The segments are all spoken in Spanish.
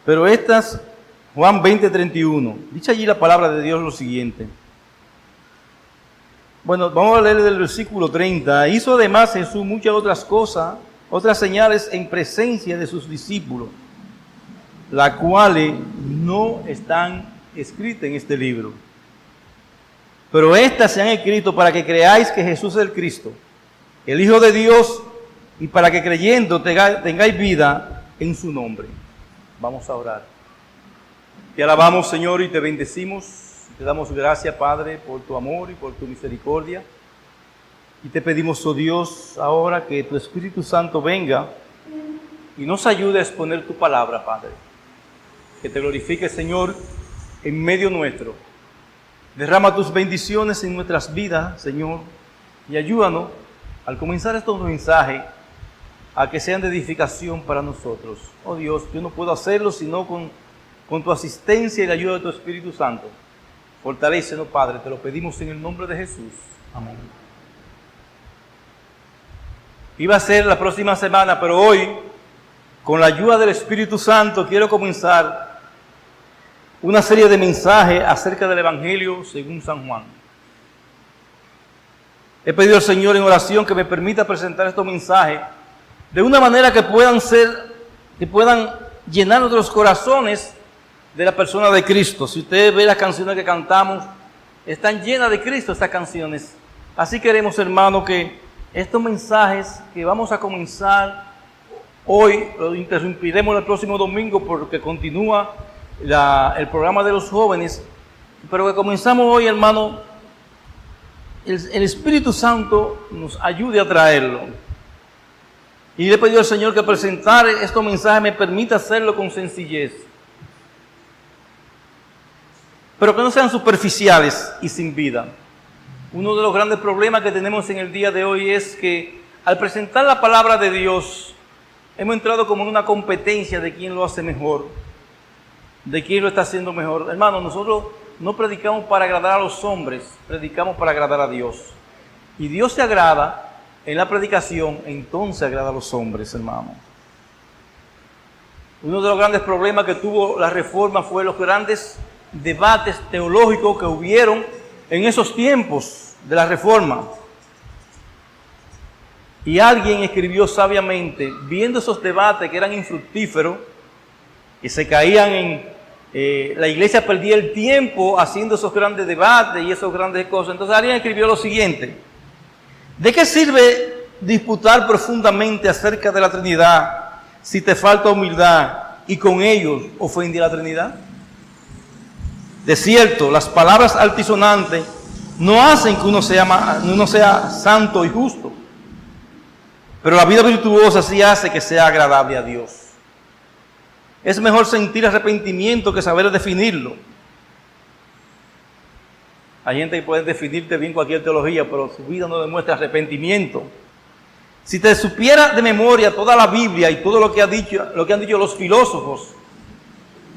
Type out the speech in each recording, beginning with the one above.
Pero estas, Juan 20:31, dice allí la palabra de Dios lo siguiente. Bueno, vamos a leer del versículo 30. Hizo además Jesús muchas otras cosas, otras señales en presencia de sus discípulos, las cuales no están escritas en este libro. Pero estas se han escrito para que creáis que Jesús es el Cristo, el Hijo de Dios, y para que creyendo tengáis vida en su nombre. Vamos a orar. Te alabamos, Señor, y te bendecimos. Te damos gracias, Padre, por tu amor y por tu misericordia. Y te pedimos, oh Dios, ahora que tu Espíritu Santo venga y nos ayude a exponer tu palabra, Padre. Que te glorifique, Señor, en medio nuestro. Derrama tus bendiciones en nuestras vidas, Señor, y ayúdanos, al comenzar estos mensajes, a que sean de edificación para nosotros. Oh Dios, yo no puedo hacerlo sino con tu asistencia y la ayuda de tu Espíritu Santo. Fortalécenos, Padre, te lo pedimos en el nombre de Jesús. Amén. Iba a ser la próxima semana, pero hoy, con la ayuda del Espíritu Santo, quiero comenzar una serie de mensajes acerca del Evangelio según San Juan. He pedido al Señor en oración que me permita presentar estos mensajes de una manera que puedan llenar nuestros corazones de la persona de Cristo. Si usted ve las canciones que cantamos, están llenas de Cristo estas canciones. Así queremos, hermano, que estos mensajes que vamos a comenzar hoy, lo interrumpiremos el próximo domingo porque continúa el programa de los jóvenes, pero que comenzamos hoy, hermano, el Espíritu Santo nos ayude a traerlo. Y le he pedido al Señor que presentar estos mensajes me permita hacerlo con sencillez, pero que no sean superficiales y sin vida. Uno de los grandes problemas que tenemos en el día de hoy es que al presentar la palabra de Dios hemos entrado como en una competencia de quién lo hace mejor, de quién lo está haciendo mejor. Hermano, nosotros no predicamos para agradar a los hombres, predicamos para agradar a Dios. Y Dios se agrada en la predicación, entonces agrada a los hombres, hermano. Uno de los grandes problemas que tuvo la Reforma fue los grandes debates teológicos que hubieron en esos tiempos de la Reforma. Y alguien escribió sabiamente, viendo esos debates que eran infructíferos, que se caían la iglesia perdía el tiempo haciendo esos grandes debates y esas grandes cosas. Entonces alguien escribió lo siguiente: ¿de qué sirve disputar profundamente acerca de la Trinidad si te falta humildad y con ellos ofende a la Trinidad? De cierto, las palabras altisonantes no hacen que uno sea santo y justo, pero la vida virtuosa sí hace que sea agradable a Dios. Es mejor sentir arrepentimiento que saber definirlo. Hay gente que puede definirte bien cualquier teología, pero su vida no demuestra arrepentimiento. Si te supiera de memoria toda la Biblia y todo lo que han dicho los filósofos,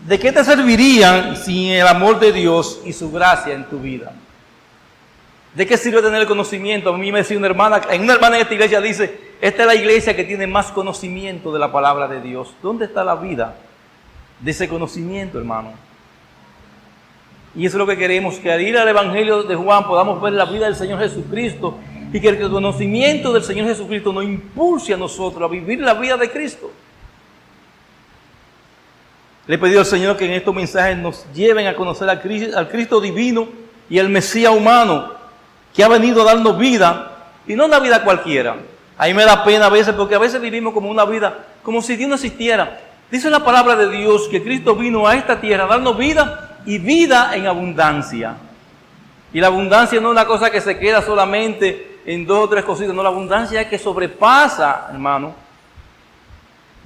¿de qué te servirían sin el amor de Dios y su gracia en tu vida? ¿De qué sirve tener el conocimiento? A mí me decía una hermana en esta iglesia, dice, esta es la iglesia que tiene más conocimiento de la palabra de Dios. ¿Dónde está la vida de ese conocimiento, hermano? Y eso es lo que queremos, que al ir al Evangelio de Juan podamos ver la vida del Señor Jesucristo y que el conocimiento del Señor Jesucristo nos impulse a nosotros a vivir la vida de Cristo. Le he pedido al Señor que en estos mensajes nos lleven a conocer al Cristo divino y al Mesías humano que ha venido a darnos vida, y no una vida cualquiera. A mí me da pena a veces, porque a veces vivimos como una vida, como si Dios no existiera. Dice la palabra de Dios que Cristo vino a esta tierra a darnos vida y vida en abundancia. Y la abundancia no es una cosa que se queda solamente en 2 o 3 cositas, no, la abundancia es que sobrepasa, hermano,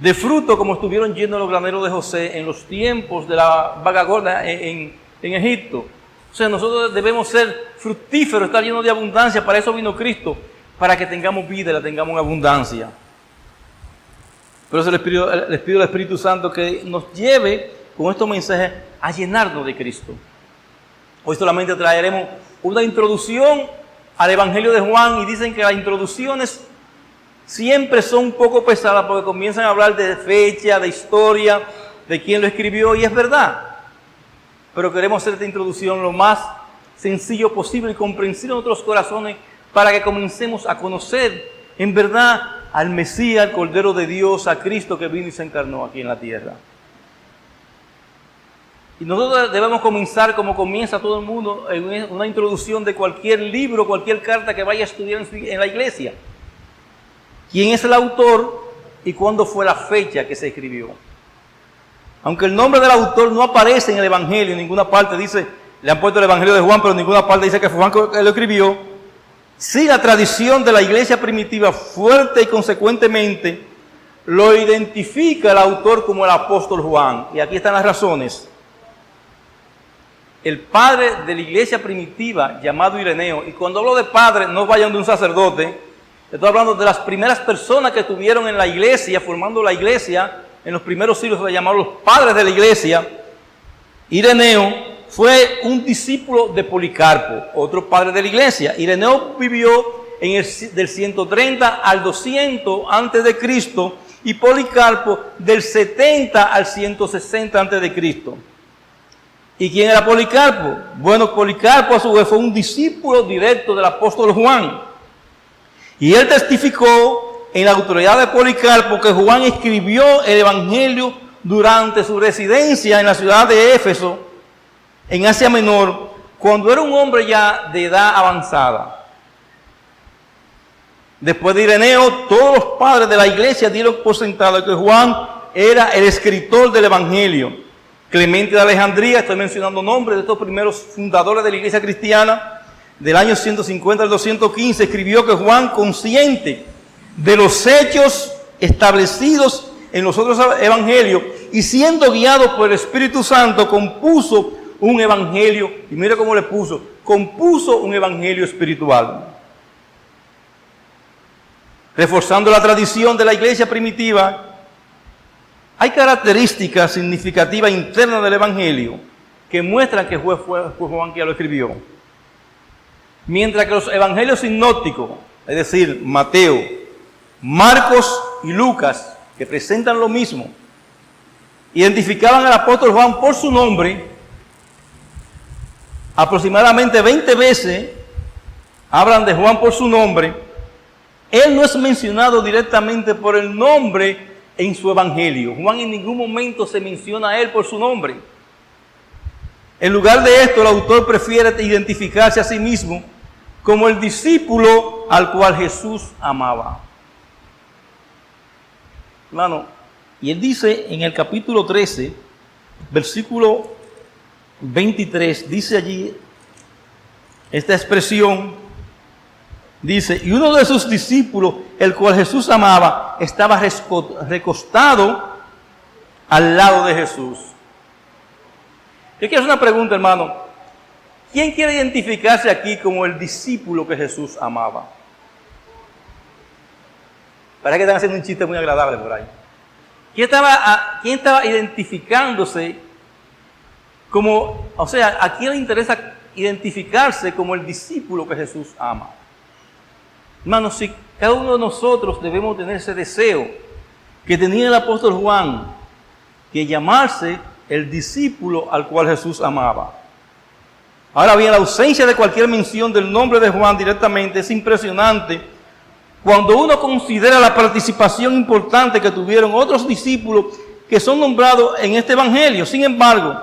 de fruto como estuvieron llenos los graneros de José en los tiempos de la vaca gorda en Egipto. O sea, nosotros debemos ser fructíferos, estar llenos de abundancia. Para eso vino Cristo, para que tengamos vida y la tengamos en abundancia. Por eso les pido al Espíritu Santo que nos lleve con estos mensajes a llenarnos de Cristo. Hoy solamente traeremos una introducción al Evangelio de Juan, y dicen que las introducciones siempre son un poco pesadas porque comienzan a hablar de fecha, de historia, de quién lo escribió y es verdad. Pero queremos hacer esta introducción lo más sencillo posible y comprensible en nuestros corazones para que comencemos a conocer en verdad al Mesías, al Cordero de Dios, a Cristo que vino y se encarnó aquí en la tierra. Y nosotros debemos comenzar como comienza todo el mundo, en una introducción de cualquier libro, cualquier carta que vaya a estudiar en la iglesia. ¿Quién es el autor y cuándo fue la fecha que se escribió? Aunque el nombre del autor no aparece en el Evangelio, en ninguna parte dice, le han puesto el Evangelio de Juan, pero en ninguna parte dice que fue Juan que lo escribió. Sí, la tradición de la iglesia primitiva fuerte y consecuentemente lo identifica el autor como el apóstol Juan. Y aquí están las razones. El padre de la iglesia primitiva, llamado Ireneo, y cuando hablo de padre, no vayan de un sacerdote, estoy hablando de las primeras personas que estuvieron en la iglesia, formando la iglesia, en los primeros siglos se llamaban los padres de la iglesia. Ireneo fue un discípulo de Policarpo, otro padre de la iglesia. Ireneo vivió del 130 al 200 antes de Cristo y Policarpo del 70 al 160 antes de Cristo. ¿Y quién era Policarpo? Bueno, Policarpo a su vez fue un discípulo directo del apóstol Juan. Y él testificó en la autoridad de Policarpo que Juan escribió el Evangelio durante su residencia en la ciudad de Éfeso, en Asia Menor, cuando era un hombre ya de edad avanzada. Después de Ireneo, todos los padres de la iglesia dieron por sentado que Juan era el escritor del Evangelio. Clemente de Alejandría, estoy mencionando nombres de estos primeros fundadores de la iglesia cristiana, del año 150 al 215, escribió que Juan, consciente de los hechos establecidos en los otros evangelios y siendo guiado por el Espíritu Santo, compuso un evangelio, y mira cómo le puso, compuso un evangelio espiritual. Reforzando la tradición de la iglesia primitiva, hay características significativas internas del evangelio que muestran que fue Juan quien lo escribió. Mientras que los evangelios sinópticos, es decir, Mateo, Marcos y Lucas, que presentan lo mismo, identificaban al apóstol Juan por su nombre, aproximadamente 20 veces hablan de Juan por su nombre. Él no es mencionado directamente por el nombre en su evangelio. Juan en ningún momento se menciona a él por su nombre. En lugar de esto, el autor prefiere identificarse a sí mismo como el discípulo al cual Jesús amaba. Hermano, y él dice en el capítulo 13, versículo 23, dice allí esta expresión, dice, y uno de sus discípulos, el cual Jesús amaba, estaba recostado al lado de Jesús. Yo quiero hacer una pregunta, hermano. ¿Quién quiere identificarse aquí como el discípulo que Jesús amaba? Parece que están haciendo un chiste muy agradable por ahí. ¿Quién estaba identificándose como, o sea, a quién le interesa identificarse como el discípulo que Jesús ama? Hermanos, si cada uno de nosotros debemos tener ese deseo que tenía el apóstol Juan, que llamarse el discípulo al cual Jesús amaba. Ahora bien, la ausencia de cualquier mención del nombre de Juan directamente es impresionante cuando uno considera la participación importante que tuvieron otros discípulos que son nombrados en este evangelio. Sin embargo,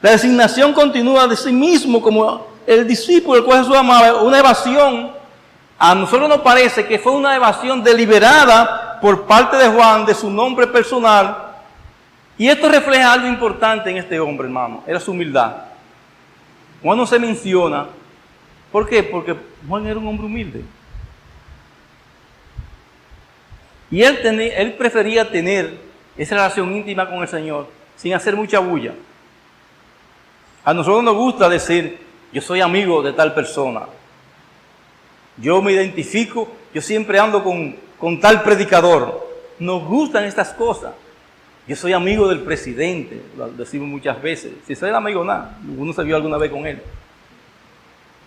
la designación continúa de sí mismo como el discípulo al cual Jesús amaba, una evasión. A nosotros nos parece que fue una evasión deliberada por parte de Juan de su nombre personal. Y esto refleja algo importante en este hombre, hermano. Era su humildad. Juan no se menciona. ¿Por qué? Porque Juan era un hombre humilde. Y él prefería tener esa relación íntima con el Señor sin hacer mucha bulla. A nosotros nos gusta decir, yo soy amigo de tal persona. Yo me identifico, yo siempre ando con tal predicador. Nos gustan estas cosas. Yo soy amigo del presidente, lo decimos muchas veces. Si soy el amigo, nada, uno se vio alguna vez con él.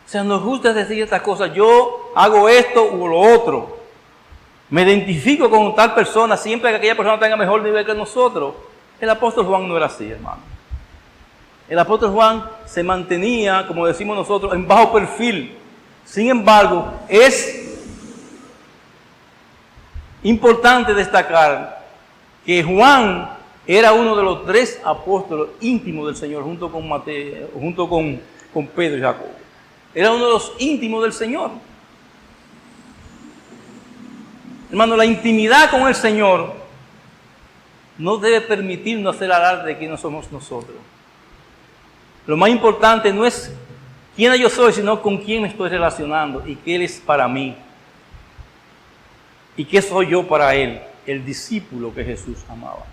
O sea, nos gusta decir estas cosas. Yo hago esto o lo otro. Me identifico con tal persona siempre que aquella persona tenga mejor nivel que nosotros. El apóstol Juan no era así, hermano. El apóstol Juan se mantenía, como decimos nosotros, en bajo perfil. Sin embargo, es importante destacar que Juan era uno de los 3 apóstoles íntimos del Señor, junto con Mateo, junto con Pedro y Jacobo. Era uno de los íntimos del Señor. Hermano, la intimidad con el Señor no debe permitirnos hacer alarde de quiénes somos nosotros. Lo más importante no es quién yo soy, sino con quién me estoy relacionando y qué Él es para mí. Y qué soy yo para Él, el discípulo que Jesús amaba.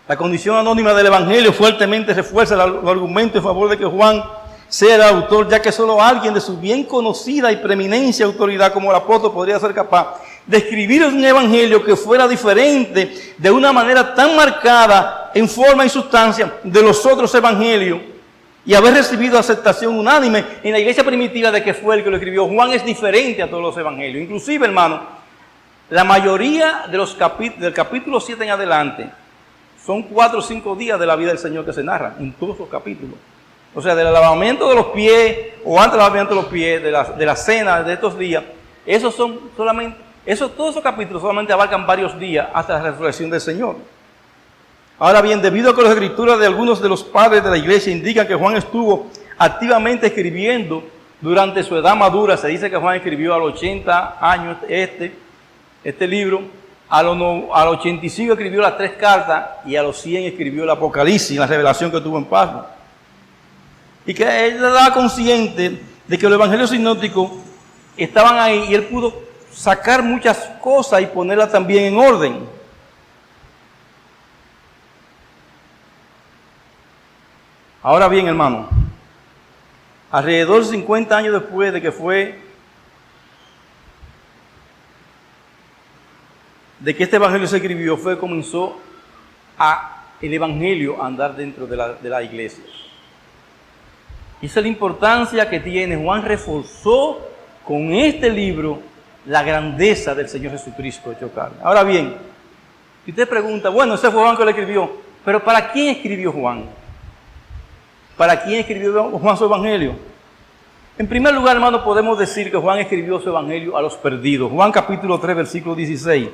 La condición anónima del Evangelio fuertemente refuerza los argumentos en favor de que Juan sea el autor, ya que solo alguien de su bien conocida y preeminencia autoridad como el apóstol podría ser capaz de escribir un evangelio que fuera diferente de una manera tan marcada en forma y sustancia de los otros evangelios y haber recibido aceptación unánime en la iglesia primitiva de que fue el que lo escribió. Juan es diferente a todos los evangelios. Inclusive, hermano, la mayoría de los del capítulo 7 en adelante son 4 o 5 días de la vida del Señor que se narran en todos los capítulos. O sea, del lavamiento de los pies, o antes del lavamiento de los pies, de la cena de estos días, todos esos capítulos solamente abarcan varios días hasta la resurrección del Señor. Ahora bien, debido a que las escrituras de algunos de los padres de la iglesia indican que Juan estuvo activamente escribiendo durante su edad madura, se dice que Juan escribió a los 80 años este libro, a los 85 escribió las 3 cartas y a los 100 escribió el Apocalipsis, la revelación que tuvo en Pascua. Y que él estaba consciente de que los evangelios sinópticos estaban ahí y él pudo sacar muchas cosas y ponerlas también en orden. Ahora bien, hermano, alrededor de 50 años después de que este evangelio se escribió, comenzó el evangelio a andar dentro de la iglesia. Y esa es la importancia que tiene. Juan reforzó con este libro la grandeza del Señor Jesucristo hecho carne. Ahora bien, si usted pregunta, bueno, ese fue Juan que lo escribió, pero ¿para quién escribió Juan? ¿Para quién escribió Juan su evangelio? En primer lugar, hermano, podemos decir que Juan escribió su evangelio a los perdidos. Juan capítulo 3, versículo 16.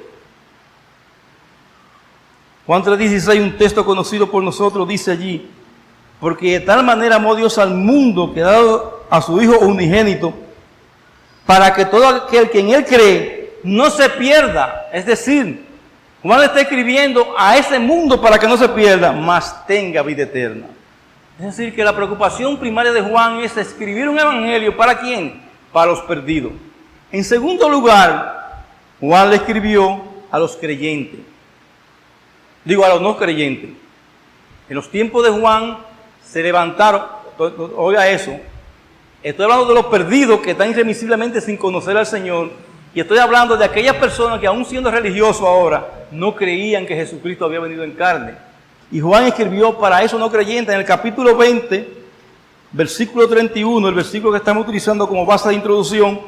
Juan 3:16, un texto conocido por nosotros, dice allí: porque de tal manera amó Dios al mundo que ha dado a su Hijo unigénito, para que todo aquel que en Él cree no se pierda. Es decir, Juan está escribiendo a ese mundo para que no se pierda, mas tenga vida eterna. Es decir, que la preocupación primaria de Juan es escribir un evangelio. ¿Para quién? Para los perdidos. En segundo lugar, Juan le escribió a los creyentes. Digo, a los no creyentes. En los tiempos de Juan se levantaron, oiga eso, estoy hablando de los perdidos que están irremisiblemente sin conocer al Señor, y estoy hablando de aquellas personas que aún siendo religiosos ahora, no creían que Jesucristo había venido en carne. Y Juan escribió para esos no creyentes en el capítulo 20, versículo 31, el versículo que estamos utilizando como base de introducción,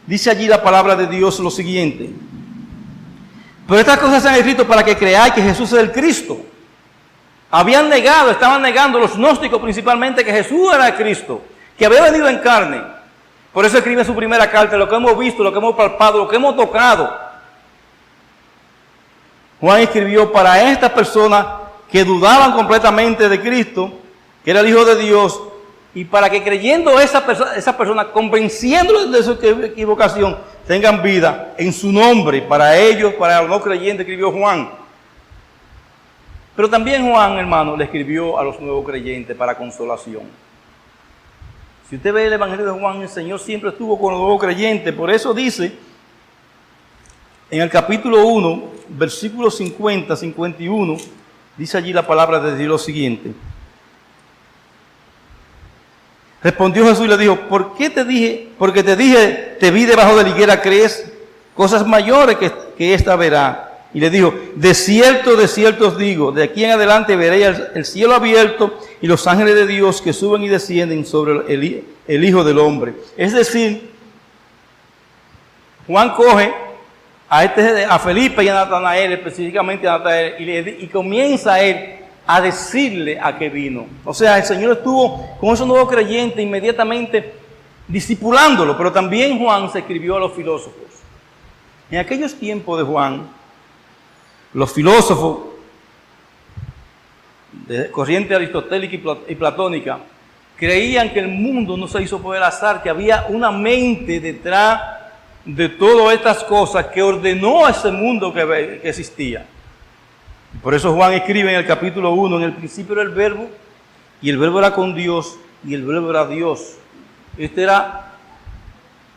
dice allí la palabra de Dios lo siguiente: pero estas cosas se han escrito para que creáis que Jesús es el Cristo. Estaban negando los gnósticos principalmente que Jesús era el Cristo, que había venido en carne. Por eso escribe su primera carta, lo que hemos visto, lo que hemos palpado, lo que hemos tocado. Juan escribió para estas personas que dudaban completamente de Cristo, que era el Hijo de Dios, y para que creyendo esa persona, convenciéndoles de su equivocación, tengan vida en su nombre. Para ellos, para los no creyentes, escribió Juan. Pero también Juan, hermano, le escribió a los nuevos creyentes para consolación. Si usted ve el Evangelio de Juan, el Señor siempre estuvo con los nuevos creyentes. Por eso dice, en el capítulo 1, versículo 50, 51, dice allí la palabra de Dios lo siguiente: respondió Jesús y le dijo: ¿por qué te dije? Porque te dije, te vi debajo de la higuera, ¿crees? Cosas mayores que esta verá. Y le dijo: de cierto os digo, de aquí en adelante veréis el cielo abierto y los ángeles de Dios que suben y descienden sobre el Hijo del Hombre. Es decir, Juan coge a Felipe y a Natanael, específicamente a Natanael, y comienza él a decirle a qué vino. O sea, el Señor estuvo con esos nuevos creyentes inmediatamente discipulándolo, pero también Juan se escribió a los filósofos. En aquellos tiempos de Juan, los filósofos de corriente aristotélica y platónica creían que el mundo no se hizo por el azar, que había una mente detrás de todas estas cosas que ordenó ese mundo que existía. Por eso Juan escribe en el capítulo 1, en el principio era el verbo, y el verbo era con Dios, y el verbo era Dios. Este era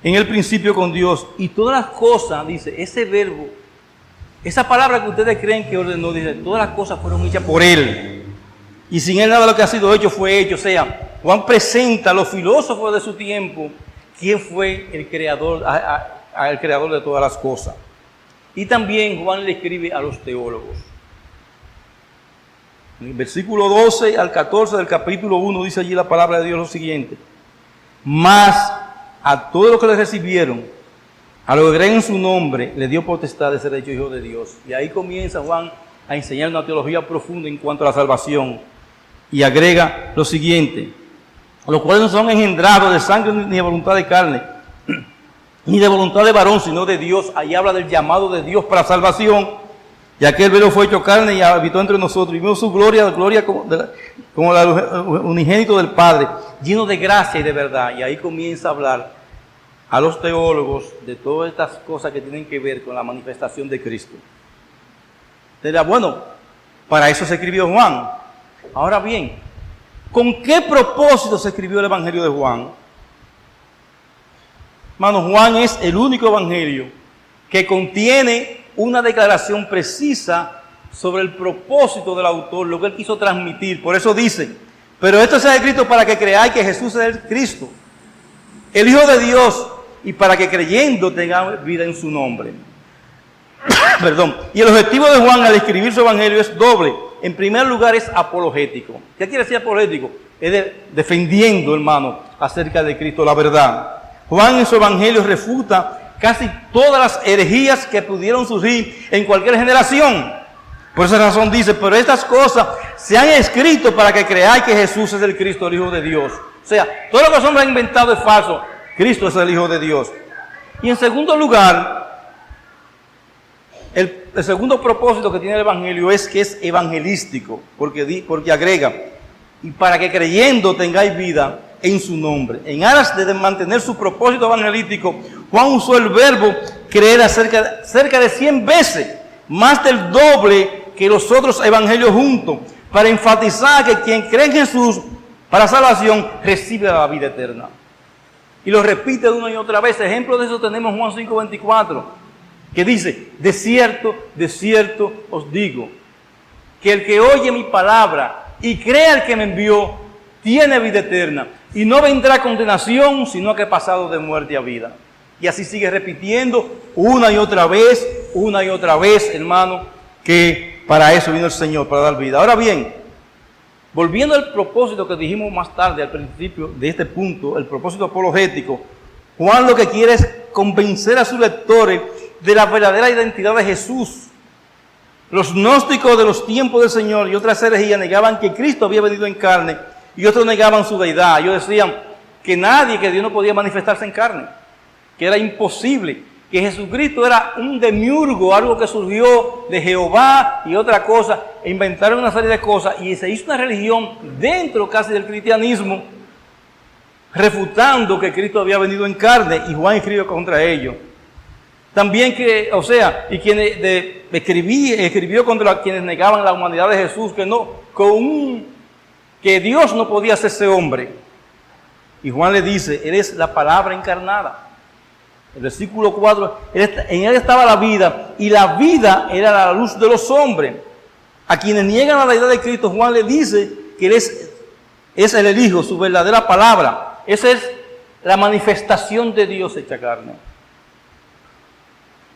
en el principio con Dios, y todas las cosas, dice, ese verbo, esa palabra que ustedes creen que ordenó, dice, todas las cosas fueron hechas por Él. Y sin Él nada de lo que ha sido hecho fue hecho. O sea, Juan presenta a los filósofos de su tiempo quién fue el creador, el creador de todas las cosas. Y también Juan le escribe a los teólogos. En el versículo 12 al 14 del capítulo 1 dice allí la palabra de Dios lo siguiente: mas a todos los que le recibieron, a los que creen en su nombre, le dio potestad de ser hecho hijo de Dios. Y ahí comienza Juan a enseñar una teología profunda en cuanto a la salvación. Y agrega lo siguiente: los cuales no son engendrados de sangre ni de voluntad de carne, ni de voluntad de varón, sino de Dios. Ahí habla del llamado de Dios para salvación. Y aquel verbo fue hecho carne y habitó entre nosotros, y vimos su gloria como la unigénito del Padre, lleno de gracia y de verdad. Y ahí comienza a hablar a los teólogos de todas estas cosas que tienen que ver con la manifestación de Cristo. Entonces, bueno, para eso se escribió Juan. Ahora bien, ¿con qué propósito se escribió el Evangelio de Juan? Hermano, Juan es el único evangelio que contiene una declaración precisa sobre el propósito del autor, lo que él quiso transmitir. Por eso dice: pero esto se ha escrito para que creáis que Jesús es el Cristo, el Hijo de Dios, y para que creyendo tengáis vida en su nombre. Perdón. Y el objetivo de Juan al escribir su evangelio es doble. En primer lugar es apologético. ¿Qué quiere decir apologético? Es defendiendo, hermano, acerca de Cristo, la verdad. Juan en su evangelio refuta casi todas las herejías que pudieron surgir en cualquier generación. Por esa razón dice: pero estas cosas se han escrito para que creáis que Jesús es el Cristo, el Hijo de Dios. O sea, todo lo que los hombres han inventado es falso. Cristo es el Hijo de Dios. Y en segundo lugar, el segundo propósito que tiene el Evangelio es que es evangelístico, porque agrega: y para que creyendo tengáis vida en su nombre. En aras de mantener su propósito evangelístico, Juan usó el verbo creer cerca de 100 veces, más del doble que los otros evangelios juntos, para enfatizar que quien cree en Jesús para salvación recibe la vida eterna. Y lo repite una y otra vez. Ejemplo de eso tenemos en Juan 5:24, que dice: de cierto os digo, que el que oye mi palabra y cree al que me envió, tiene vida eterna, y no vendrá condenación, sino que ha pasado de muerte a vida. Y así sigue repitiendo una y otra vez, hermano, que para eso vino el Señor, para dar vida. Ahora bien, volviendo al propósito que dijimos más tarde, al principio de este punto, el propósito apologético, Juan lo que quiere es convencer a sus lectores de la verdadera identidad de Jesús. Los gnósticos de los tiempos del Señor y otras herejías negaban que Cristo había venido en carne, y otros negaban su deidad. Ellos decían que Dios no podía manifestarse en carne, que era imposible, que Jesucristo era un demiurgo, algo que surgió de Jehová y otra cosa, e inventaron una serie de cosas, y se hizo una religión dentro casi del cristianismo, refutando que Cristo había venido en carne, y Juan escribe contra ello. También escribió contra quienes negaban la humanidad de Jesús, que Dios no podía hacerse hombre. Y Juan le dice: Él es la palabra encarnada. El versículo 4, en Él estaba la vida, y la vida era la luz de los hombres. A quienes niegan a la deidad de Cristo, Juan le dice que Él es el Hijo, su verdadera palabra. Esa es la manifestación de Dios hecha carne.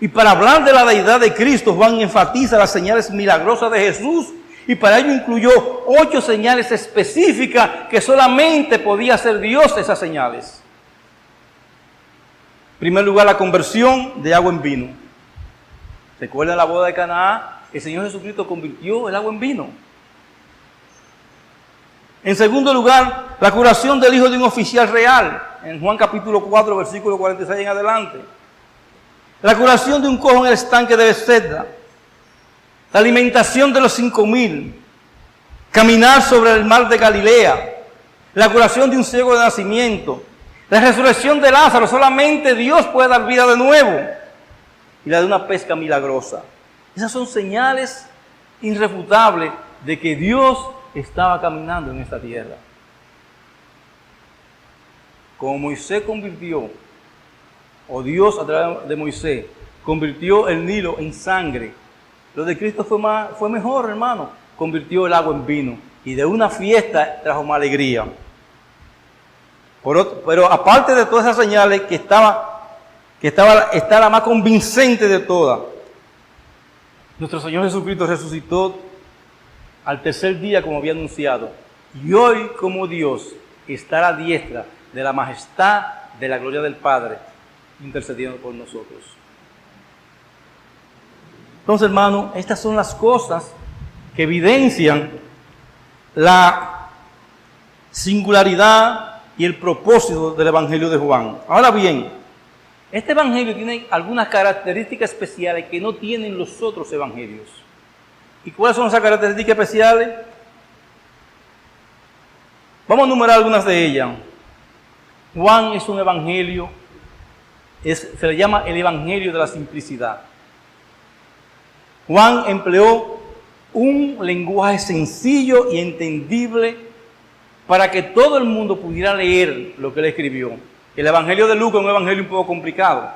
Y para hablar de la deidad de Cristo, Juan enfatiza las señales milagrosas de Jesús, y para ello incluyó 8 señales específicas que solamente podía hacer Dios esas señales. En primer lugar, la conversión de agua en vino. ¿Recuerdan la boda de Caná? El Señor Jesucristo convirtió el agua en vino. En segundo lugar, la curación del hijo de un oficial real, en Juan capítulo 4, versículo 46 en adelante. La curación de un cojo en el estanque de Bethesda. La alimentación de los 5,000. Caminar sobre el mar de Galilea. La curación de un ciego de nacimiento. La resurrección de Lázaro. Solamente Dios puede dar vida de nuevo. Y la de una pesca milagrosa. Esas son señales irrefutables de que Dios estaba caminando en esta tierra. Como Moisés convirtió, o Dios a través de Moisés, convirtió el Nilo en sangre, lo de Cristo fue mejor, hermano. Convirtió el agua en vino y de una fiesta trajo más alegría. Pero aparte de todas esas señales, que está la más convincente de todas, nuestro Señor Jesucristo resucitó al tercer día, como había anunciado, y hoy como Dios está a la diestra de la majestad de la gloria del Padre, intercediendo por nosotros. Entonces, hermano, estas son las cosas que evidencian la singularidad y el propósito del Evangelio de Juan. Ahora bien, este Evangelio tiene algunas características especiales que no tienen los otros Evangelios. ¿Y cuáles son esas características especiales? Vamos a enumerar algunas de ellas. Juan es un evangelio, se le llama el evangelio de la simplicidad. Juan empleó un lenguaje sencillo y entendible para que todo el mundo pudiera leer lo que él escribió. El evangelio de Lucas es un evangelio un poco complicado,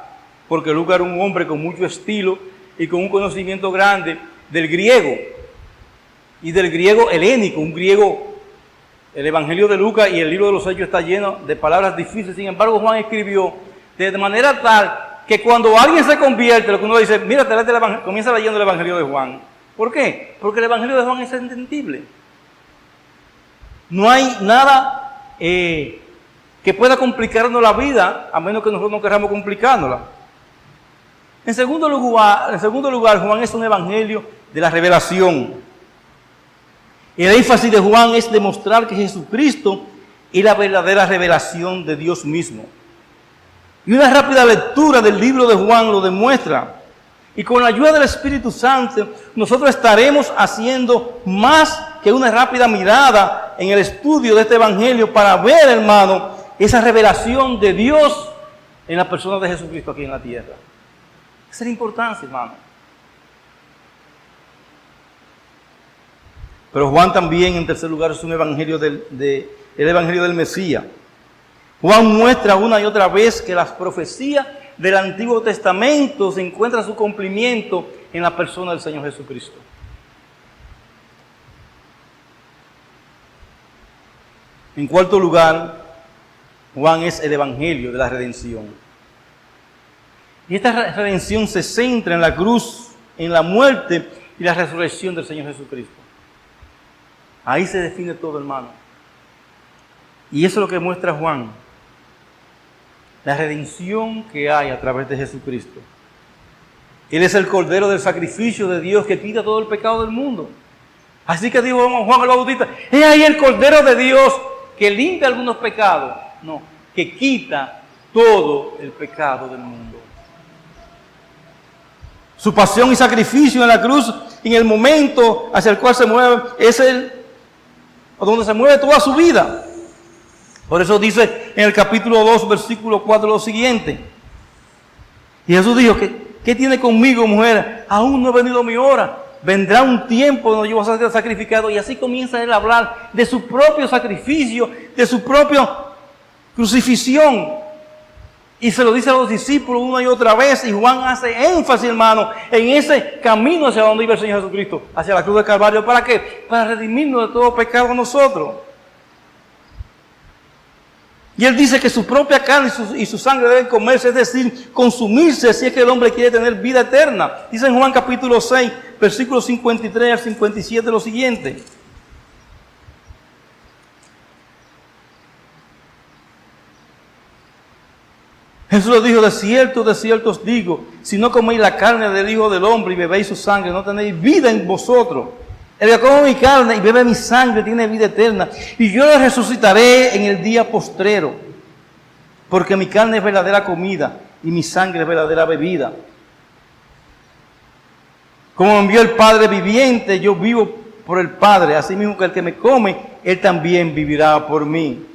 porque Lucas era un hombre con mucho estilo y con un conocimiento grande del griego, y del griego helénico, un griego. El Evangelio de Lucas y el libro de los Hechos está lleno de palabras difíciles. Sin embargo, Juan escribió de manera tal que cuando alguien se convierte, lo que uno dice, mira, comienza leyendo el Evangelio de Juan. ¿Por qué? Porque el Evangelio de Juan es entendible. No hay nada que pueda complicarnos la vida, a menos que nosotros no queramos complicárnosla. En segundo lugar, Juan es un evangelio de la revelación. El énfasis de Juan es demostrar que Jesucristo es la verdadera revelación de Dios mismo. Y una rápida lectura del libro de Juan lo demuestra. Y con la ayuda del Espíritu Santo, nosotros estaremos haciendo más que una rápida mirada en el estudio de este evangelio para ver, hermano, esa revelación de Dios en la persona de Jesucristo aquí en la tierra. Esa es la importancia, hermano. Pero Juan también, en tercer lugar, es un evangelio el evangelio del Mesías. Juan muestra una y otra vez que las profecías del Antiguo Testamento se encuentran su cumplimiento en la persona del Señor Jesucristo. En cuarto lugar, Juan es el evangelio de la redención. Y esta redención se centra en la cruz, en la muerte y la resurrección del Señor Jesucristo. Ahí se define todo, hermano. Y eso es lo que muestra Juan. La redención que hay a través de Jesucristo. Él es el Cordero del sacrificio de Dios que quita todo el pecado del mundo. Así que dijo Juan el Bautista, es ahí el Cordero de Dios que limpia algunos pecados. No, que quita todo el pecado del mundo. Su pasión y sacrificio en la cruz, en el momento hacia el cual se mueve, es donde se mueve toda su vida. Por eso dice en el capítulo 2, versículo 4, lo siguiente. Y Jesús dijo, ¿qué tiene conmigo, mujer? Aún no ha venido mi hora. Vendrá un tiempo donde yo voy a ser sacrificado. Y así comienza él a hablar de su propio sacrificio, de su propia crucifixión. Y se lo dice a los discípulos una y otra vez. Y Juan hace énfasis, hermano, en ese camino hacia donde iba el Señor Jesucristo, hacia la cruz del Calvario. ¿Para qué? Para redimirnos de todo pecado a nosotros. Y él dice que su propia carne y su sangre deben comerse, es decir, consumirse si es que el hombre quiere tener vida eterna. Dice en Juan capítulo 6, versículos 53 al 57 lo siguiente. Jesús dijo, de cierto os digo, si no coméis la carne del Hijo del Hombre y bebéis su sangre, no tenéis vida en vosotros. El que come mi carne y bebe mi sangre tiene vida eterna, y yo le resucitaré en el día postrero, porque mi carne es verdadera comida y mi sangre es verdadera bebida. Como me envió el Padre viviente, yo vivo por el Padre, así mismo que el que me come, él también vivirá por mí.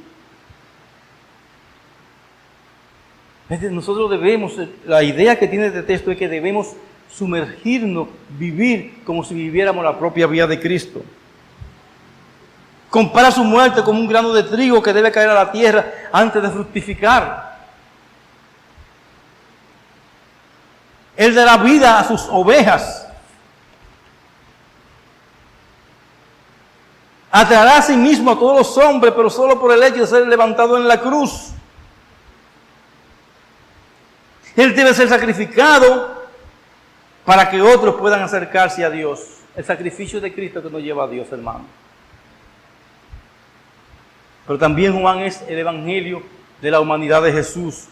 Nosotros debemos, la idea que tiene este texto es que debemos sumergirnos, vivir como si viviéramos la propia vida de Cristo. Compara su muerte como un grano de trigo que debe caer a la tierra antes de fructificar. Él dará vida a sus ovejas. Atraerá a sí mismo a todos los hombres, pero solo por el hecho de ser levantado en la cruz. Él debe ser sacrificado para que otros puedan acercarse a Dios. El sacrificio de Cristo que nos lleva a Dios, hermano. Pero también Juan es el evangelio de la humanidad de Jesús.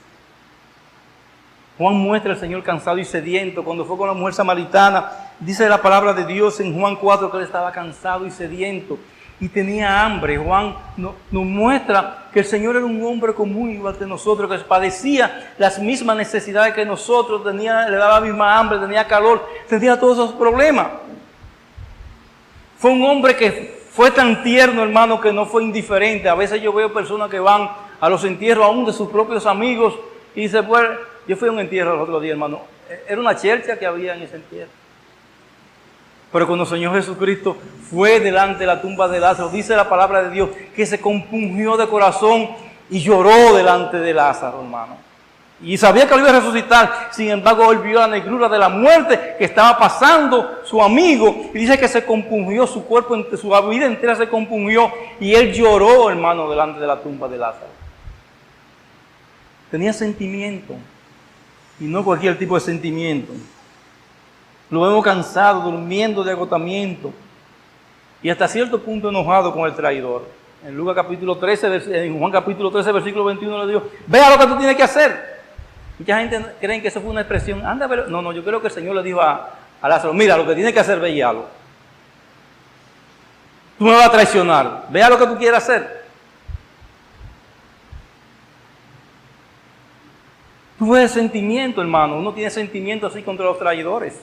Juan muestra al Señor cansado y sediento. Cuando fue con la mujer samaritana, dice la palabra de Dios en Juan 4 que él estaba cansado y sediento y tenía hambre. Juan nos muestra que el Señor era un hombre común igual que nosotros, que padecía las mismas necesidades que nosotros, le daba la misma hambre, tenía calor, tenía todos esos problemas. Fue un hombre que fue tan tierno, hermano, que no fue indiferente. A veces yo veo personas que van a los entierros aún de sus propios amigos y dicen, pues, yo fui a un entierro el otro día, hermano. Era una chercha que había en ese entierro. Pero cuando el Señor Jesucristo fue delante de la tumba de Lázaro, dice la palabra de Dios que se compungió de corazón y lloró delante de Lázaro, hermano. Y sabía que lo iba a resucitar, sin embargo, él vio la negrura de la muerte que estaba pasando su amigo y dice que se compungió, su cuerpo, su vida entera se compungió y él lloró, hermano, delante de la tumba de Lázaro. Tenía sentimiento y no cualquier tipo de sentimiento. Lo vemos cansado, durmiendo de agotamiento y hasta cierto punto enojado con el traidor. En Juan capítulo 13, versículo 21 le dijo, vea lo que tú tienes que hacer. Mucha gente cree que eso fue una expresión, anda, pero no, yo creo que el Señor le dijo a Lázaro, mira, lo que tienes que hacer, ve y hazlo. Tú me vas a traicionar, vea lo que tú quieres hacer. Tú ves sentimiento, hermano, uno tiene sentimiento así contra los traidores.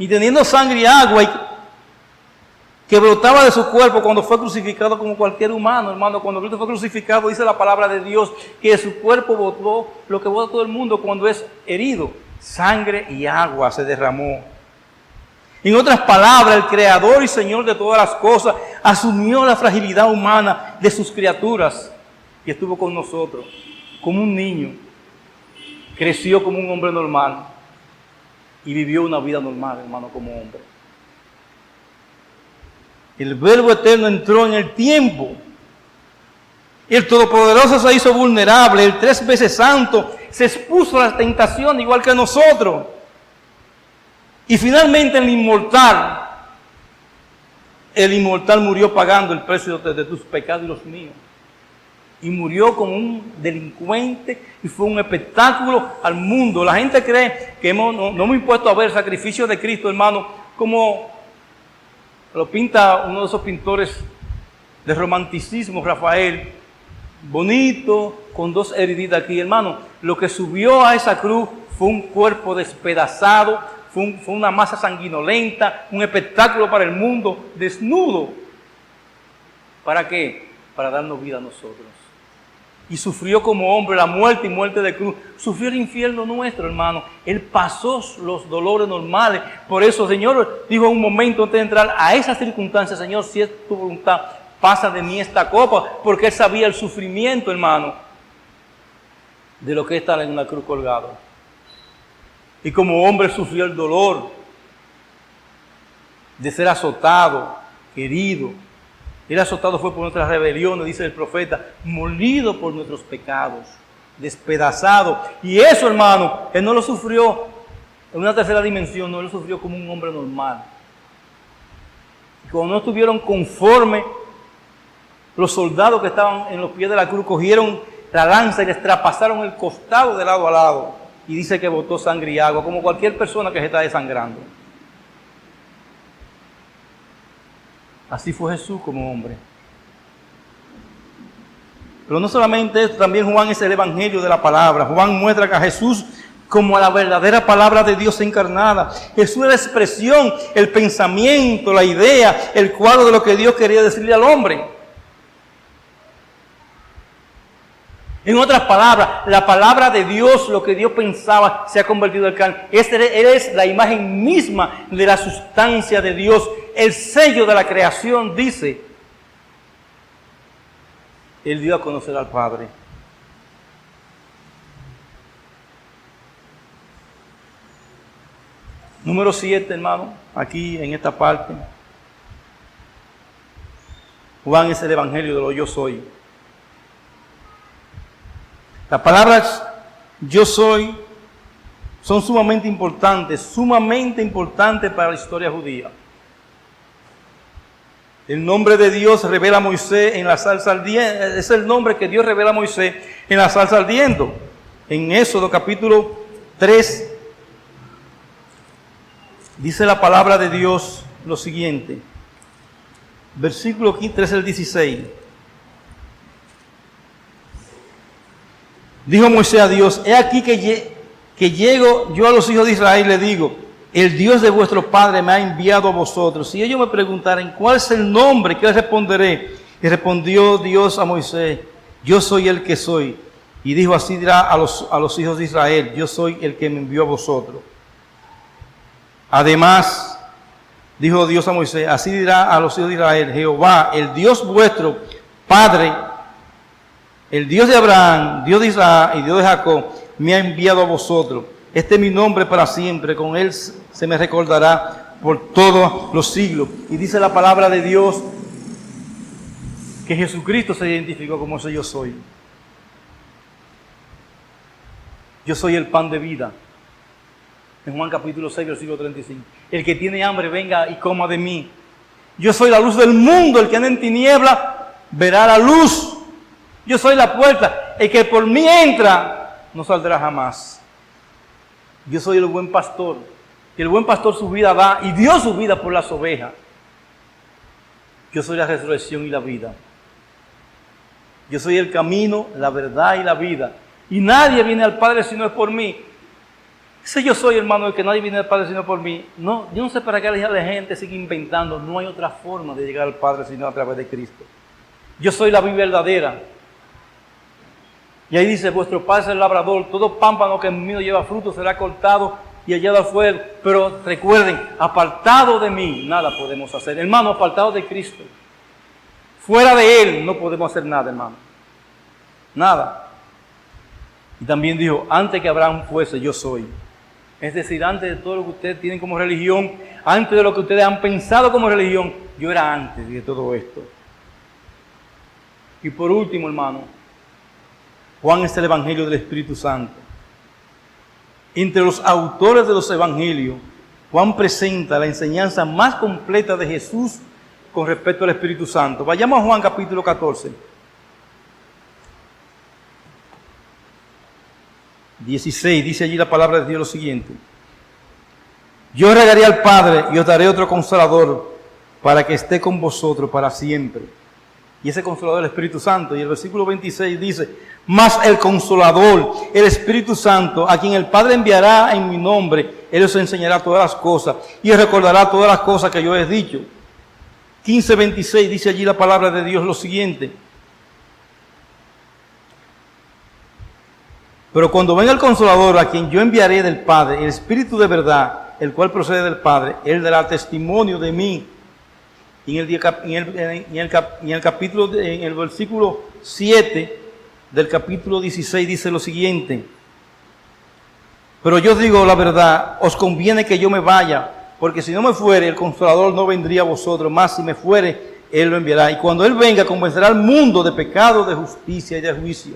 Y teniendo sangre y agua que brotaba de su cuerpo cuando fue crucificado como cualquier humano, hermano. Cuando Cristo fue crucificado, dice la palabra de Dios que de su cuerpo botó lo que bota todo el mundo cuando es herido. Sangre y agua se derramó. En otras palabras, el Creador y Señor de todas las cosas asumió la fragilidad humana de sus criaturas y estuvo con nosotros como un niño. Creció como un hombre normal y vivió una vida normal, hermano, como hombre. El Verbo eterno entró en el tiempo. El Todopoderoso se hizo vulnerable. El 3 veces santo se expuso a la tentación igual que nosotros. Y finalmente el inmortal murió pagando el precio de tus pecados y los míos. Y murió como un delincuente y fue un espectáculo al mundo. La gente cree que no hemos impuesto a ver el sacrificio de Cristo, hermano, como lo pinta uno de esos pintores de romanticismo, Rafael, bonito, con 2 heriditas aquí, hermano. Lo que subió a esa cruz fue un cuerpo despedazado, fue una masa sanguinolenta, un espectáculo para el mundo, desnudo. ¿Para qué? Para darnos vida a nosotros. Y sufrió como hombre la muerte y muerte de cruz. Sufrió el infierno nuestro, hermano. Él pasó los dolores normales. Por eso, Señor, dijo en un momento antes de entrar a esas circunstancias, Señor, si es tu voluntad, pasa de mí esta copa. Porque él sabía el sufrimiento, hermano, de lo que es estar en una cruz colgado. Y como hombre sufrió el dolor de ser azotado, herido. El azotado fue por nuestras rebeliones, dice el profeta, molido por nuestros pecados, despedazado. Y eso, hermano, él no lo sufrió en una tercera dimensión, no lo sufrió como un hombre normal. Y cuando no estuvieron conforme, los soldados que estaban en los pies de la cruz cogieron la lanza y les traspasaron el costado de lado a lado. Y dice que botó sangre y agua, como cualquier persona que se está desangrando. Así fue Jesús como hombre. Pero no solamente esto, también Juan es el evangelio de la palabra. Juan muestra que a Jesús como la verdadera palabra de Dios encarnada. Jesús es la expresión, el pensamiento, la idea, el cuadro de lo que Dios quería decirle al hombre. En otras palabras, la palabra de Dios, lo que Dios pensaba, se ha convertido en carne. Él es la imagen misma de la sustancia de Dios. El sello de la creación, dice. Él dio a conocer al Padre. Número 7, hermano, aquí en esta parte. Juan es el evangelio de lo yo soy. Las palabras yo soy son sumamente importantes para la historia judía. El nombre de Dios revela a Moisés en la zarza ardiendo. Es el nombre que Dios revela a Moisés en la zarza ardiendo. En Éxodo capítulo 3 dice la palabra de Dios lo siguiente. Versículo 13 al 16. Dijo Moisés a Dios, he aquí que llego yo a los hijos de Israel y le digo, el Dios de vuestro padre me ha enviado a vosotros. Si ellos me preguntaren, ¿cuál es el nombre? ¿Qué les responderé? Y respondió Dios a Moisés, yo soy el que soy. Y dijo, así dirá a los hijos de Israel, yo soy el que me envió a vosotros. Además, dijo Dios a Moisés, así dirá a los hijos de Israel, Jehová, el Dios vuestro Padre, el Dios de Abraham, Dios de Isaac y Dios de Jacob, me ha enviado a vosotros. Este es mi nombre para siempre, con él se me recordará por todos los siglos. Y dice la palabra de Dios que Jesucristo se identificó como ese yo soy. Yo soy el pan de vida. En Juan capítulo 6, versículo 35. El que tiene hambre, venga y coma de mí. Yo soy la luz del mundo. El que anda en tiniebla, verá la luz. Yo soy la puerta. El que por mí entra, no saldrá jamás. Yo soy el buen pastor. Y el buen pastor su vida da y dio su vida por las ovejas. Yo soy la resurrección y la vida. Yo soy el camino, la verdad y la vida. Y nadie viene al Padre si no es por mí. Ese yo soy, hermano, el que nadie viene al Padre sino por mí. No, yo no sé para qué la gente sigue inventando. No hay otra forma de llegar al Padre sino a través de Cristo. Yo soy la vida verdadera. Y ahí dice, vuestro Padre es el labrador. Todo pámpano que en mí no lleva fruto será cortado y hallado al fuego. Pero recuerden, apartado de mí, nada podemos hacer. Hermano, apartado de Cristo. Fuera de Él no podemos hacer nada, hermano. Nada. Y también dijo, antes que Abraham fuese, yo soy. Es decir, antes de todo lo que ustedes tienen como religión, antes de lo que ustedes han pensado como religión, yo era antes de todo esto. Y por último, hermano, Juan es el evangelio del Espíritu Santo. Entre los autores de los evangelios, Juan presenta la enseñanza más completa de Jesús con respecto al Espíritu Santo. Vayamos a Juan capítulo 14. 16, dice allí la palabra de Dios lo siguiente. Yo rogaré al Padre y os daré otro consolador para que esté con vosotros para siempre. Y ese consolador es el Espíritu Santo. Y el versículo 26 dice, mas el consolador, el Espíritu Santo, a quien el Padre enviará en mi nombre, Él os enseñará todas las cosas y os recordará todas las cosas que yo he dicho. 15:26 dice allí la palabra de Dios lo siguiente. Pero cuando venga el Consolador, a quien yo enviaré del Padre, el Espíritu de verdad, el cual procede del Padre, Él dará testimonio de mí. Y en el versículo 7 del capítulo 16 dice lo siguiente. Pero yo digo la verdad, os conviene que yo me vaya, porque si no me fuere, el Consolador no vendría a vosotros, más si me fuere, Él lo enviará. Y cuando Él venga, convencerá al mundo de pecado, de justicia y de juicio.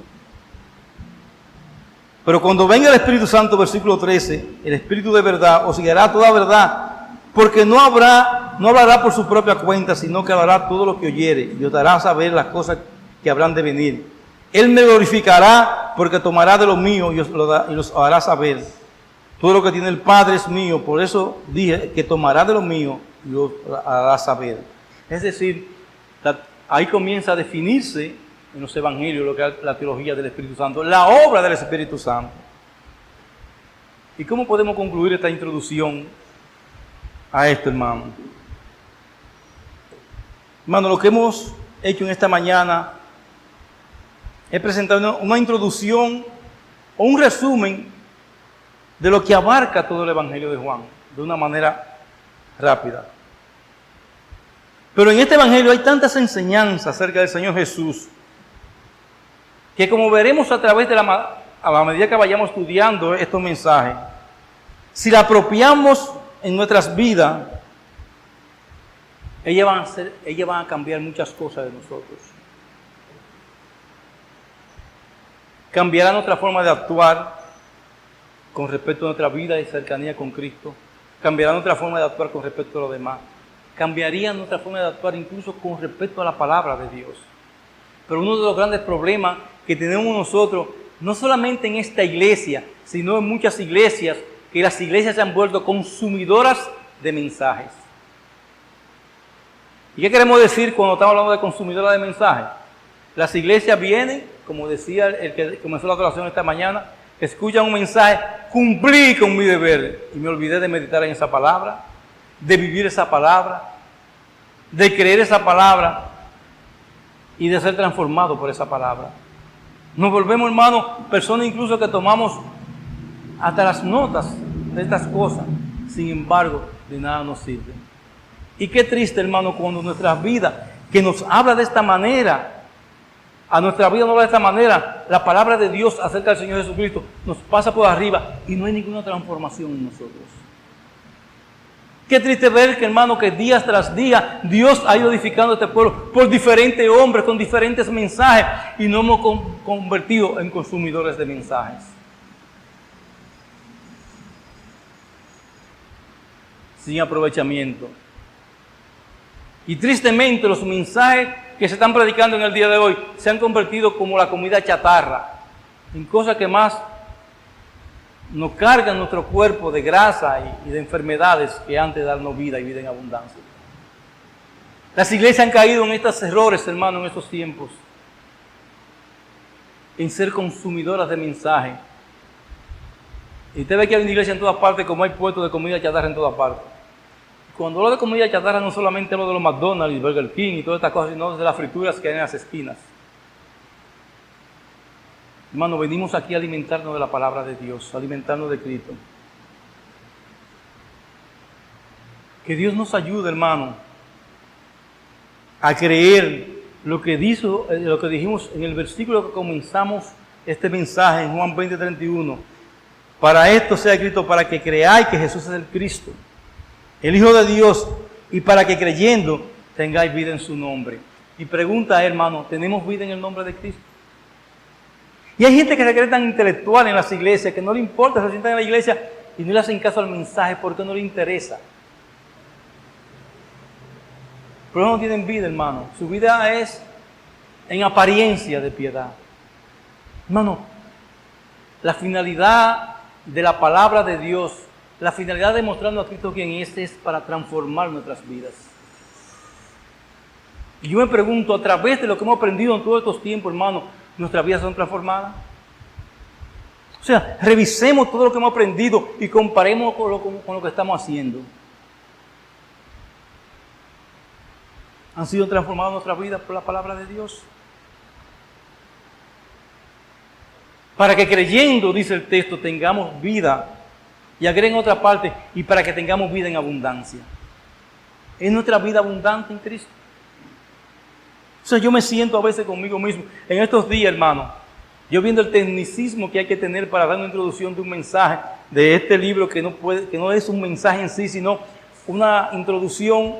Pero cuando venga el Espíritu Santo, versículo 13, el Espíritu de verdad os guiará a toda verdad, porque no hablará por su propia cuenta, sino que hablará todo lo que oyere, y os dará a saber las cosas que habrán de venir. Él me glorificará porque tomará de lo mío y los hará saber. Todo lo que tiene el Padre es mío, por eso dije que tomará de lo mío y los hará saber. Es decir, ahí comienza a definirse en los evangelios lo que es la teología del Espíritu Santo, la obra del Espíritu Santo. ¿Y cómo podemos concluir esta introducción a esto, hermano? Hermano, lo que hemos hecho en esta mañana es presentar una introducción o un resumen de lo que abarca todo el Evangelio de Juan, de una manera rápida. Pero en este Evangelio hay tantas enseñanzas acerca del Señor Jesús, que como veremos a través de a la medida que vayamos estudiando estos mensajes, si la apropiamos en nuestras vidas, ellas van a cambiar muchas cosas de nosotros. Cambiará nuestra forma de actuar con respecto a nuestra vida y cercanía con Cristo. Cambiará nuestra forma de actuar con respecto a los demás. Cambiaría nuestra forma de actuar incluso con respecto a la palabra de Dios. Pero uno de los grandes problemas que tenemos nosotros, no solamente en esta iglesia, sino en muchas iglesias, que las iglesias se han vuelto consumidoras de mensajes. ¿Y qué queremos decir cuando estamos hablando de consumidoras de mensajes? Las iglesias vienen, como decía el que comenzó la oración esta mañana, escuchan un mensaje, cumplí con mi deber, y me olvidé de meditar en esa palabra, de vivir esa palabra, de creer esa palabra y de ser transformado por esa palabra. Nos volvemos, hermanos, personas incluso que tomamos hasta las notas de estas cosas, sin embargo, de nada nos sirven. Y qué triste, hermano, cuando nuestra vida, que nos habla de esta manera, a nuestra vida no habla de esta manera, la palabra de Dios acerca del Señor Jesucristo nos pasa por arriba y no hay ninguna transformación en nosotros. Qué triste ver que, hermano, que día tras día Dios ha ido edificando este pueblo por diferentes hombres, con diferentes mensajes, y nos hemos convertido en consumidores de mensajes. Sin aprovechamiento. Y tristemente los mensajes que se están predicando en el día de hoy se han convertido como la comida chatarra, en cosas que más nos cargan nuestro cuerpo de grasa y de enfermedades que antes de darnos vida y vida en abundancia. Las iglesias han caído en estos errores, hermano, en estos tiempos, en ser consumidoras de mensajes. Y usted ve que hay una iglesia en todas partes, como hay puestos de comida chatarra en todas partes. Cuando hablo de comida chatarra no solamente hablo de los McDonald's y Burger King y todas estas cosas, sino de las frituras que hay en las esquinas. Hermano, venimos aquí a alimentarnos de la palabra de Dios, a alimentarnos de Cristo. Que Dios nos ayude, hermano, a creer lo que dijimos en el versículo que comenzamos este mensaje en Juan 20:31. Para esto sea Cristo, para que creáis que Jesús es el Cristo, el Hijo de Dios, y para que creyendo tengáis vida en su nombre. Y pregunta, hermano, ¿tenemos vida en el nombre de Cristo? Y hay gente que se cree tan intelectual en las iglesias, que no le importa, se sientan en la iglesia y no le hacen caso al mensaje porque no le interesa. Pero no tienen vida, hermano. Su vida es en apariencia de piedad. Hermano, la finalidad de la palabra de Dios, la finalidad de mostrarnos a Cristo quien es para transformar nuestras vidas. Y yo me pregunto, a través de lo que hemos aprendido en todos estos tiempos, hermano, ¿nuestras vidas son transformadas? O sea, revisemos todo lo que hemos aprendido y comparemos con lo que estamos haciendo. ¿Han sido transformadas nuestras vidas por la palabra de Dios? Para que creyendo, dice el texto, tengamos vida. Y agrega en otra parte, y para que tengamos vida en abundancia. ¿Es nuestra vida abundante en Cristo? O sea, yo me siento a veces conmigo mismo. En estos días, hermano, yo viendo el tecnicismo que hay que tener para dar una introducción de un mensaje de este libro que no es un mensaje en sí, sino una introducción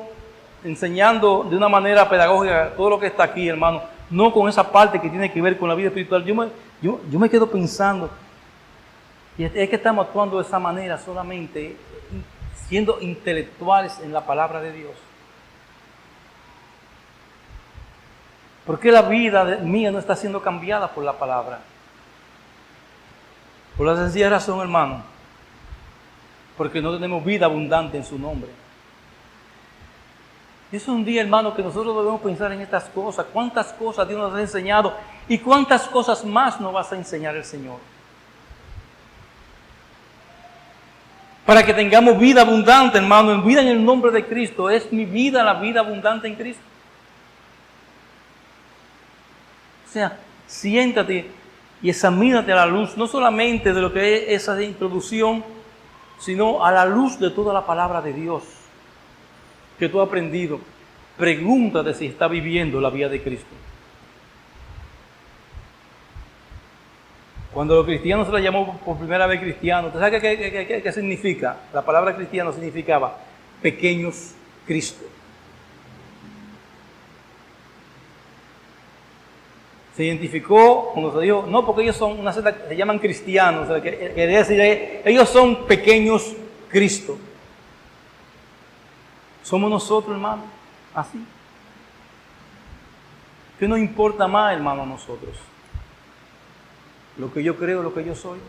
enseñando de una manera pedagógica todo lo que está aquí, hermano, no con esa parte que tiene que ver con la vida espiritual. Yo me quedo pensando, y es que estamos actuando de esa manera solamente siendo intelectuales en la palabra de Dios. ¿Por qué la vida mía no está siendo cambiada por la palabra? Por la sencilla razón, hermano, porque no tenemos vida abundante en su nombre. Es un día, hermano, que nosotros debemos pensar en estas cosas. ¿Cuántas cosas Dios nos ha enseñado? ¿Y cuántas cosas más nos vas a enseñar el Señor? Para que tengamos vida abundante, hermano, en vida en el nombre de Cristo. ¿Es mi vida la vida abundante en Cristo? O sea, siéntate y examínate a la luz, no solamente de lo que es esa introducción, sino a la luz de toda la palabra de Dios que tú has aprendido. Pregúntate si estás viviendo la vida de Cristo. Cuando los cristianos se les llamó por primera vez cristianos, ¿tú sabes qué significa? La palabra cristiano significaba pequeños Cristo. Se identificó cuando se dijo, no, porque ellos son una secta, se llaman cristianos, o sea, quería decir, ellos son pequeños Cristo. Somos nosotros, hermano, así. ¿Qué nos importa más, hermano, a nosotros? Lo que yo creo, lo que yo soy.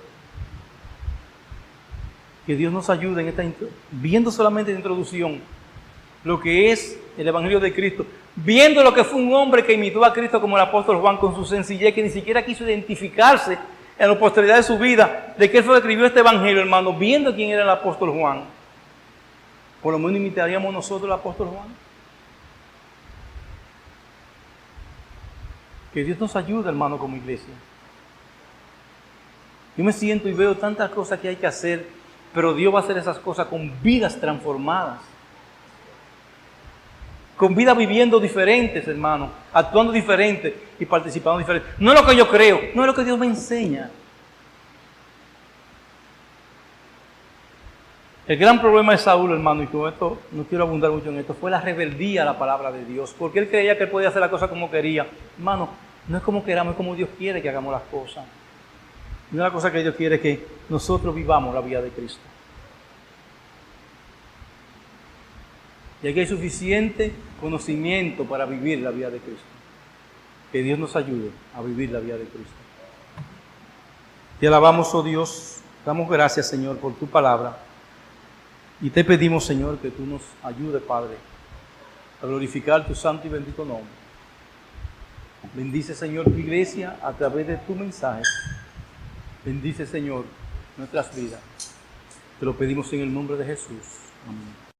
Que Dios nos ayude en esta, viendo solamente la introducción, lo que es el Evangelio de Cristo, viendo lo que fue un hombre que imitó a Cristo como el apóstol Juan con su sencillez, que ni siquiera quiso identificarse en la posteridad de su vida, de que él fue el que escribió este Evangelio, hermano, viendo quién era el apóstol Juan. Por lo menos imitaríamos nosotros al apóstol Juan. Que Dios nos ayude, hermano, como iglesia. Yo me siento y veo tantas cosas que hay que hacer, pero Dios va a hacer esas cosas con vidas transformadas. Con vidas viviendo diferentes, hermano, actuando diferente y participando diferente. No es lo que yo creo, no es lo que Dios me enseña. El gran problema de Saúl, hermano, y con esto no quiero abundar mucho en esto, fue la rebeldía a la palabra de Dios, porque él creía que él podía hacer las cosas como quería. Hermano, no es como queramos, es como Dios quiere que hagamos las cosas. Y una cosa que Dios quiere es que nosotros vivamos la vida de Cristo. Y aquí hay suficiente conocimiento para vivir la vida de Cristo. Que Dios nos ayude a vivir la vida de Cristo. Te alabamos, oh Dios, damos gracias, Señor, por tu palabra. Y te pedimos, Señor, que tú nos ayudes, Padre, a glorificar tu santo y bendito nombre. Bendice, Señor, tu iglesia a través de tu mensaje. Bendice, Señor, nuestras vidas. Te lo pedimos en el nombre de Jesús. Amén.